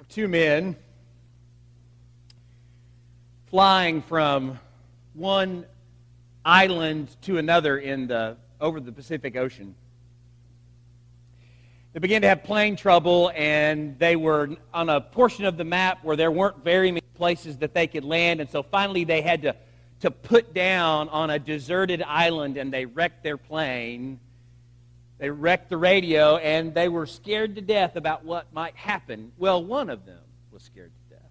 Two men flying from one island to another over the Pacific Ocean. They began to have plane trouble, and they were on a portion of the map where there weren't very many places that they could land, and so finally they had to put down on a deserted island, and they wrecked their plane. They wrecked the radio, and they were scared to death about what might happen. Well, one of them was scared to death.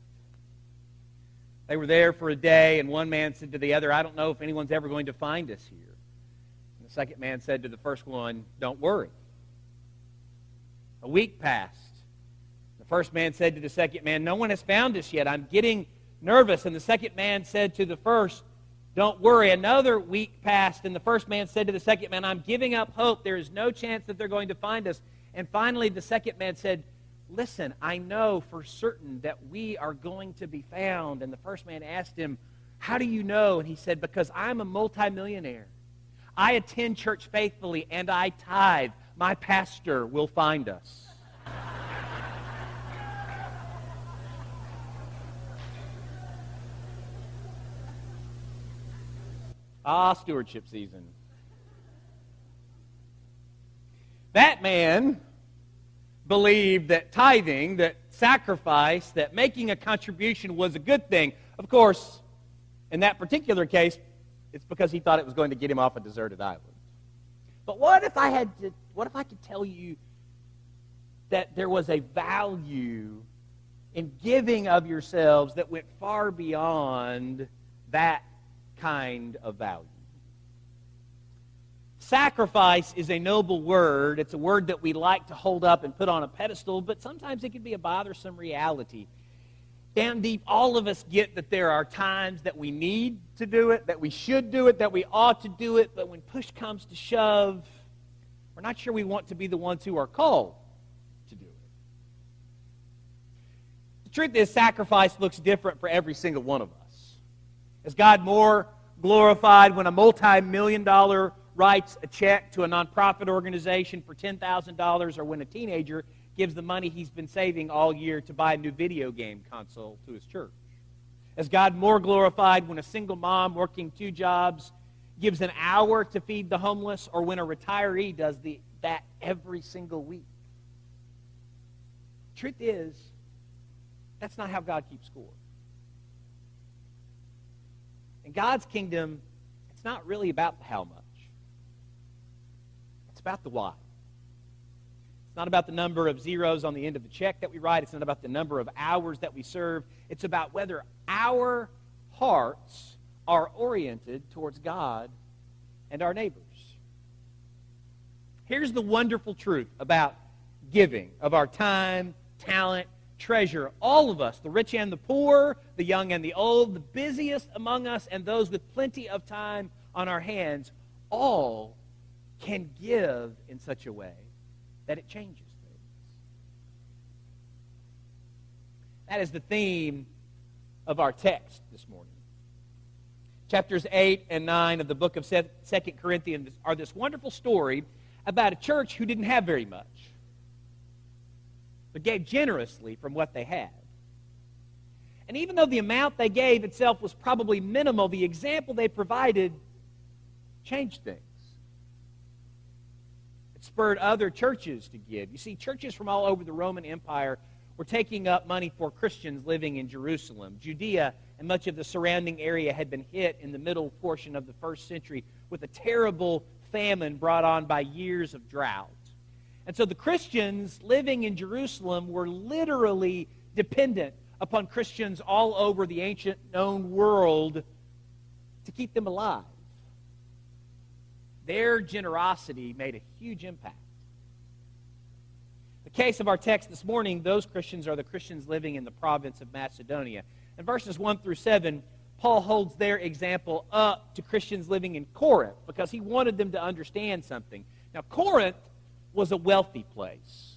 They were there for a day, and one man said to the other, "I don't know if anyone's ever going to find us here." And the second man said to the first one, "Don't worry." A week passed. The first man said to the second man, "No one has found us yet. I'm getting nervous." And the second man said to the first, "Don't worry." Another week passed, and the first man said to the second man, "I'm giving up hope. There is no chance that they're going to find us." And finally, the second man said, "Listen, I know for certain that we are going to be found." And the first man asked him, "How do you know?" And he said, "Because I'm a multimillionaire. I attend church faithfully, and I tithe. My pastor will find us." Stewardship season. That man believed that tithing, that sacrifice, that making a contribution was a good thing. Of course, in that particular case, it's because he thought it was going to get him off a deserted island. But what if I could tell you that there was a value in giving of yourselves that went far beyond that kind of value? Sacrifice is a noble word. It's a word that we like to hold up and put on a pedestal, but sometimes it can be a bothersome reality. Down deep, all of us get that there are times that we need to do it, that we should do it, that we ought to do it, but when push comes to shove, we're not sure we want to be the ones who are called to do it. The truth is, sacrifice looks different for every single one of us. Is God more glorified when a multi-million-dollar writes a check to a nonprofit organization for $10,000, or when a teenager gives the money he's been saving all year to buy a new video game console to his church? Is God more glorified when a single mom working 2 jobs gives an hour to feed the homeless, or when a retiree does that every single week? Truth is, that's not how God keeps score. In God's kingdom, it's not really about the how much. It's about the why. It's not about the number of zeros on the end of the check that we write. It's not about the number of hours that we serve. It's about whether our hearts are oriented towards God and our neighbors. Here's the wonderful truth about giving of our time, talent, treasure. All of us, the rich and the poor, the young and the old, the busiest among us, and those with plenty of time on our hands, all can give in such a way that it changes things. That is the theme of our text this morning. Chapters 8 and 9 of the book of 2 Corinthians are this wonderful story about a church who didn't have very much, but gave generously from what they had. And even though the amount they gave itself was probably minimal, the example they provided changed things. It spurred other churches to give. You see, churches from all over the Roman Empire were taking up money for Christians living in Jerusalem. Judea and much of the surrounding area had been hit in the middle portion of the first century with a terrible famine brought on by years of drought. And so the Christians living in Jerusalem were literally dependent upon Christians all over the ancient known world to keep them alive. Their generosity made a huge impact. The case of our text this morning, those Christians are the Christians living in the province of Macedonia. In verses 1 through 7, Paul holds their example up to Christians living in Corinth because he wanted them to understand something. Now, Corinth was a wealthy place.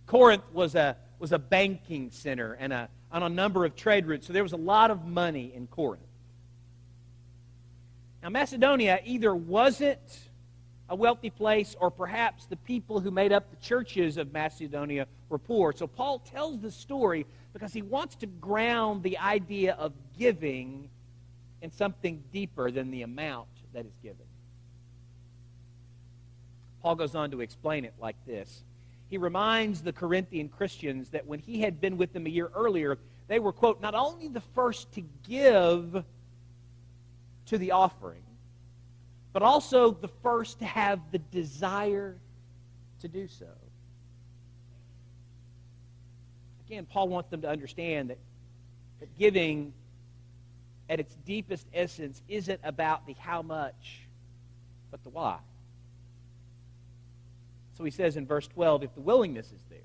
Corinth was a banking center and on a number of trade routes, so there was a lot of money in Corinth. Now, Macedonia either wasn't a wealthy place, or perhaps the people who made up the churches of Macedonia were poor. So Paul tells this story because he wants to ground the idea of giving in something deeper than the amount that is given. Paul goes on to explain it like this. He reminds the Corinthian Christians that when he had been with them a year earlier, they were, quote, not only the first to give to the offering, but also the first to have the desire to do so. Again, Paul wants them to understand that giving at its deepest essence isn't about the how much, but the why. So he says in verse 12, if the willingness is there,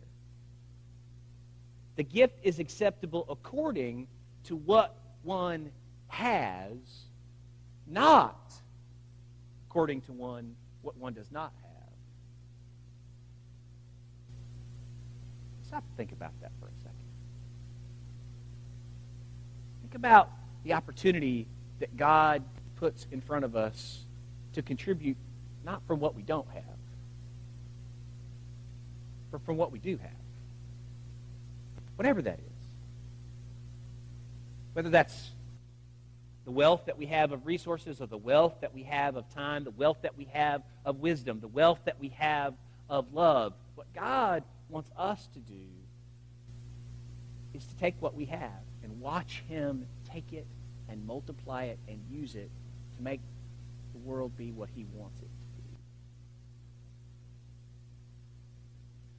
the gift is acceptable according to what one has, not according to what one does not have. Stop and think about that for a second. Think about the opportunity that God puts in front of us to contribute not from what we don't have, but from what we do have. Whatever that is. Whether that's the wealth that we have of resources, or the wealth that we have of time, the wealth that we have of wisdom, the wealth that we have of love. What God wants us to do is to take what we have and watch Him take it and multiply it and use it to make the world be what He wants it to be.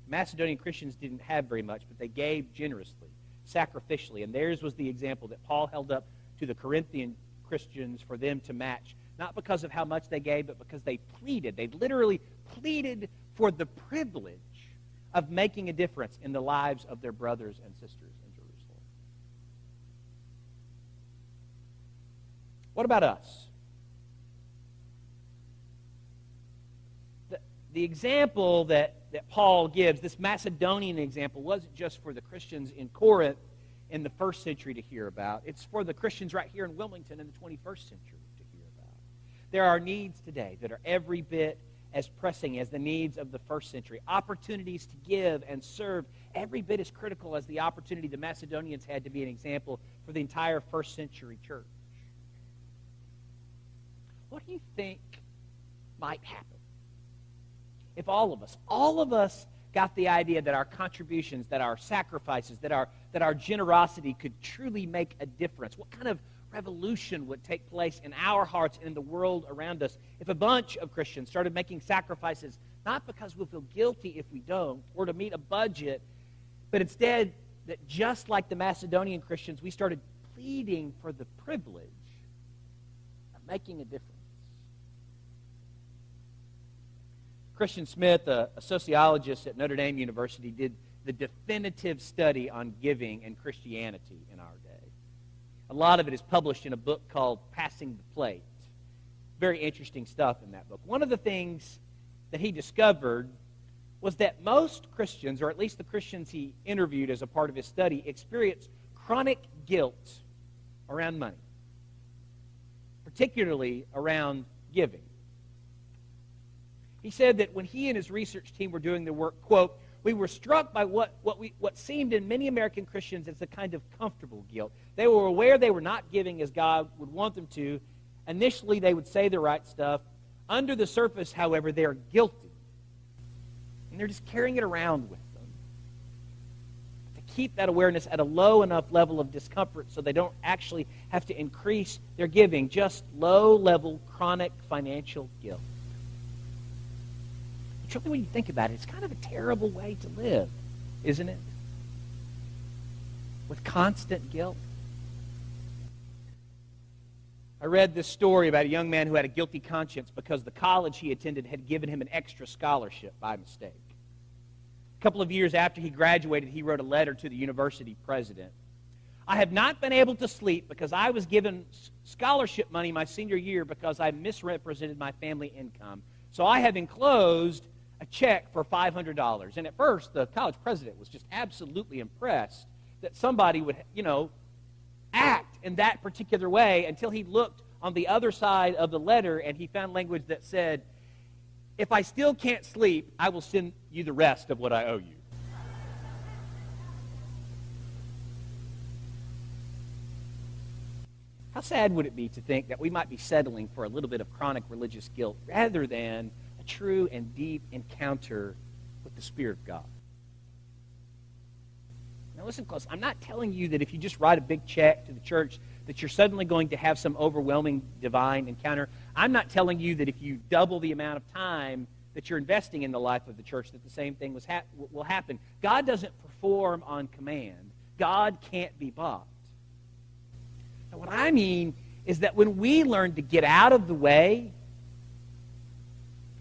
Macedonian Christians didn't have very much, but they gave generously, sacrificially, and theirs was the example that Paul held up to the Corinthian Christians for them to match, not because of how much they gave, but because they pleaded. They literally pleaded for the privilege of making a difference in the lives of their brothers and sisters in Jerusalem. What about us? The example that Paul gives, this Macedonian example, wasn't just for the Christians in Corinth in the first century to hear about. It's for the Christians right here in Wilmington in the 21st century to hear about. There are needs today that are every bit as pressing as the needs of the first century. Opportunities to give and serve every bit as critical as the opportunity the Macedonians had to be an example for the entire first century church. What do you think might happen if all of us got the idea that our contributions, that our sacrifices, that our generosity could truly make a difference? What kind of revolution would take place in our hearts and in the world around us if a bunch of Christians started making sacrifices, not because we'll feel guilty if we don't, or to meet a budget, but instead that just like the Macedonian Christians, we started pleading for the privilege of making a difference. Christian Smith, a sociologist at Notre Dame University, did the definitive study on giving and Christianity in our day. A lot of it is published in a book called Passing the Plate. Very interesting stuff in that book. One of the things that he discovered was that most Christians, or at least the Christians he interviewed as a part of his study, experience chronic guilt around money, particularly around giving. He said that when he and his research team were doing their work, quote, we were struck by what seemed in many American Christians as a kind of comfortable guilt. They were aware they were not giving as God would want them to. Initially, they would say the right stuff. Under the surface, however, they are guilty. And they're just carrying it around with them to keep that awareness at a low enough level of discomfort so they don't actually have to increase their giving. Just low-level, chronic financial guilt. Truly, when you think about it, it's kind of a terrible way to live, isn't it? With constant guilt. I read this story about a young man who had a guilty conscience because the college he attended had given him an extra scholarship by mistake. A couple of years after he graduated, he wrote a letter to the university president. I have not been able to sleep because I was given scholarship money my senior year because I misrepresented my family income. So I have enclosed a check for $500. And at first, the college president was just absolutely impressed that somebody would, act in that particular way until he looked on the other side of the letter and he found language that said, If I still can't sleep, I will send you the rest of what I owe you. How sad would it be to think that we might be settling for a little bit of chronic religious guilt rather than a true and deep encounter with the Spirit of God? Now listen close. I'm not telling you that if you just write a big check to the church that you're suddenly going to have some overwhelming divine encounter. I'm not telling you that if you double the amount of time that you're investing in the life of the church that the same thing will happen. God doesn't perform on command. God can't be bought. Now, what I mean is that when we learn to get out of the way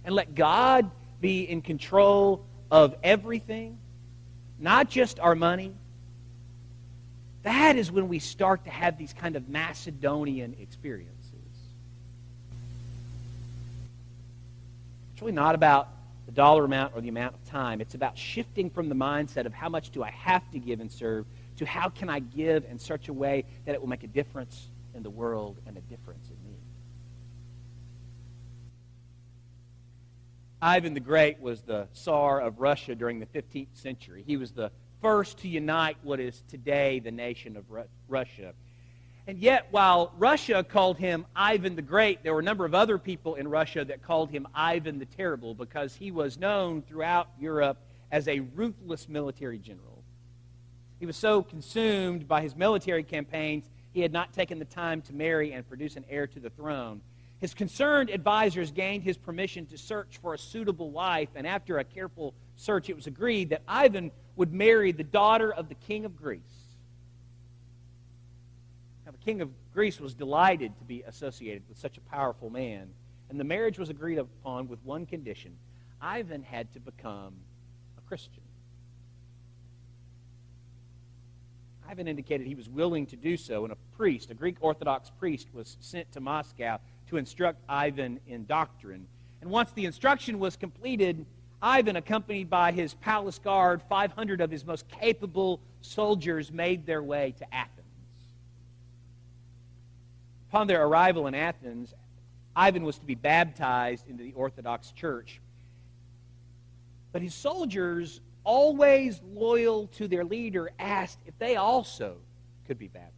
and let God be in control of everything, not just our money, that is when we start to have these kind of Macedonian experiences. It's really not about the dollar amount or the amount of time. It's about shifting from the mindset of how much do I have to give and serve to how can I give in such a way that it will make a difference in the world and a difference in me. Ivan the Great was the Tsar of Russia during the 15th century. He was the first to unite what is today the nation of Russia. And yet, while Russia called him Ivan the Great, there were a number of other people in Russia that called him Ivan the Terrible because he was known throughout Europe as a ruthless military general. He was so consumed by his military campaigns, he had not taken the time to marry and produce an heir to the throne. His concerned advisors gained his permission to search for a suitable wife, and after a careful search, it was agreed that Ivan would marry the daughter of the king of Greece. Now, the king of Greece was delighted to be associated with such a powerful man, and the marriage was agreed upon with one condition. Ivan had to become a Christian. Ivan indicated he was willing to do so, and a priest, a Greek Orthodox priest, was sent to Moscow to instruct Ivan in doctrine. And once the instruction was completed, Ivan, accompanied by his palace guard, 500 of his most capable soldiers, made their way to Athens. Upon their arrival in Athens, Ivan was to be baptized into the Orthodox Church. But his soldiers, always loyal to their leader, asked if they also could be baptized.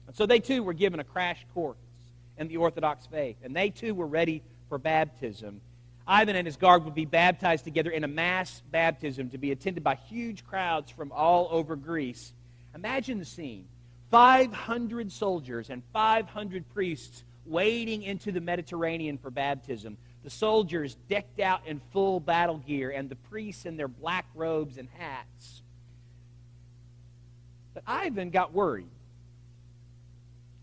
And so they too were given a crash course in the Orthodox faith, and they too were ready for baptism. Ivan and his guard would be baptized together in a mass baptism to be attended by huge crowds from all over Greece. Imagine the scene. 500 soldiers and 500 priests wading into the Mediterranean for baptism. The soldiers decked out in full battle gear, and the priests in their black robes and hats. But Ivan got worried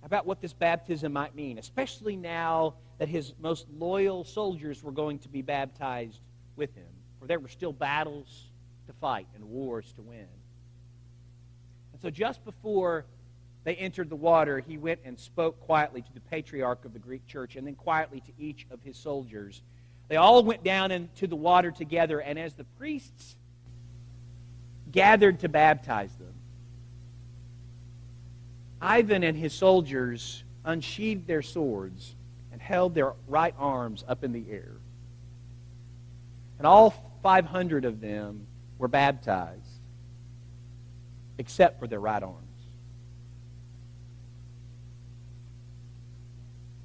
about what this baptism might mean, especially now that his most loyal soldiers were going to be baptized with him, for there were still battles to fight and wars to win. And so just before they entered the water, he went and spoke quietly to the patriarch of the Greek church and then quietly to each of his soldiers. They all went down into the water together, and as the priests gathered to baptize them, Ivan and his soldiers unsheathed their swords and held their right arms up in the air. And all 500 of them were baptized, except for their right arms.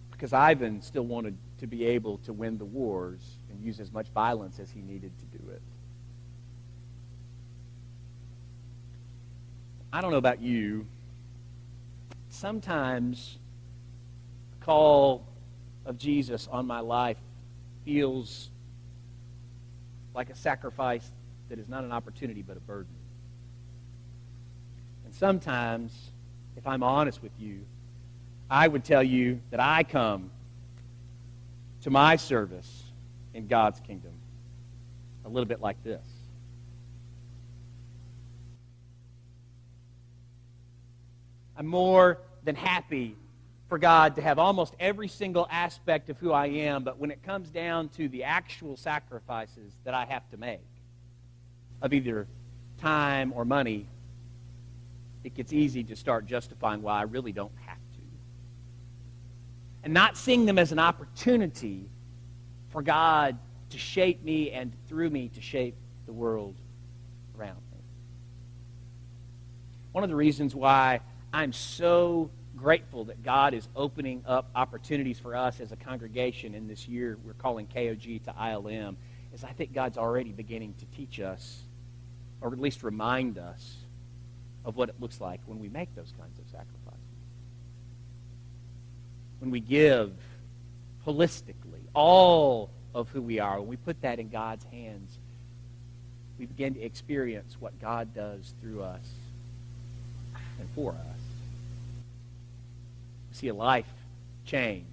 Because Ivan still wanted to be able to win the wars and use as much violence as he needed to do it. I don't know about you. Sometimes the call of Jesus on my life feels like a sacrifice that is not an opportunity but a burden. And sometimes, if I'm honest with you, I would tell you that I come to my service in God's kingdom a little bit like this. I'm more than happy for God to have almost every single aspect of who I am, but when it comes down to the actual sacrifices that I have to make, of either time or money, it gets easy to start justifying why I really don't have to. And not seeing them as an opportunity, for God to shape me and through me to shape the world around me. One of the reasons why I'm so grateful that God is opening up opportunities for us as a congregation in this year we're calling KOG to ILM is I think God's already beginning to teach us, or at least remind us, of what it looks like when we make those kinds of sacrifices. When we give holistically all of who we are, when we put that in God's hands, we begin to experience what God does through us and for us. We see a life changed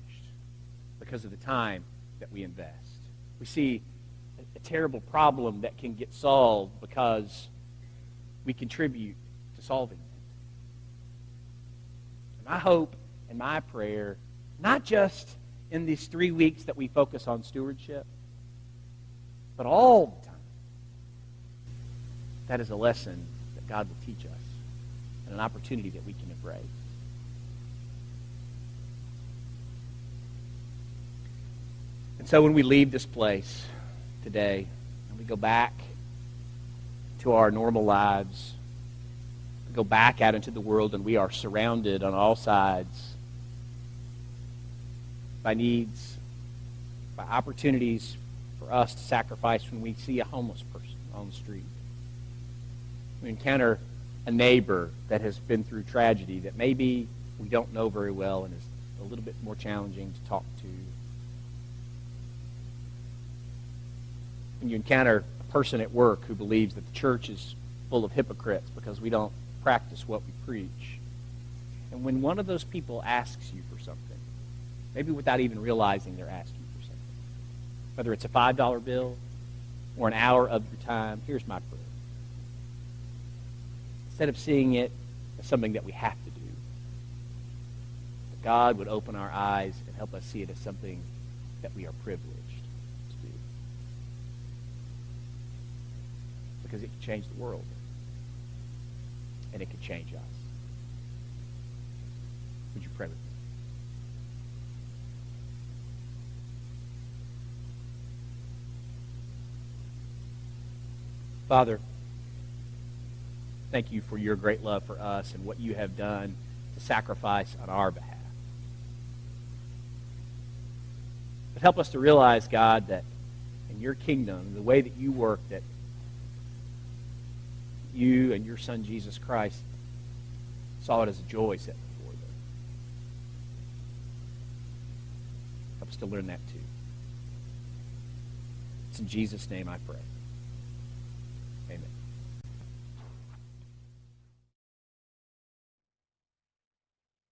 because of the time that we invest. We see a terrible problem that can get solved because we contribute to solving it. And my hope and my prayer, not just in these 3 weeks that we focus on stewardship, but all the time, that is a lesson that God will teach us and an opportunity that we can embrace. And so when we leave this place today and we go back to our normal lives, we go back out into the world and we are surrounded on all sides by needs, by opportunities for us to sacrifice when we see a homeless person on the street. We encounter a neighbor that has been through tragedy that maybe we don't know very well and is a little bit more challenging to talk to. When you encounter a person at work who believes that the church is full of hypocrites because we don't practice what we preach. And when one of those people asks you for something, maybe without even realizing they're asking for something, whether it's a $5 bill or an hour of your time, here's my prayer. Instead of seeing it as something that we have to do, that God would open our eyes and help us see it as something that we are privileged to do. Because it can change the world. And it can change us. Would you pray with me? Father, thank you for your great love for us and what you have done to sacrifice on our behalf. But help us to realize, God, that in your kingdom, the way that you work, that you and your Son, Jesus Christ, saw it as a joy set before them. Help us to learn that too. It's in Jesus' name I pray.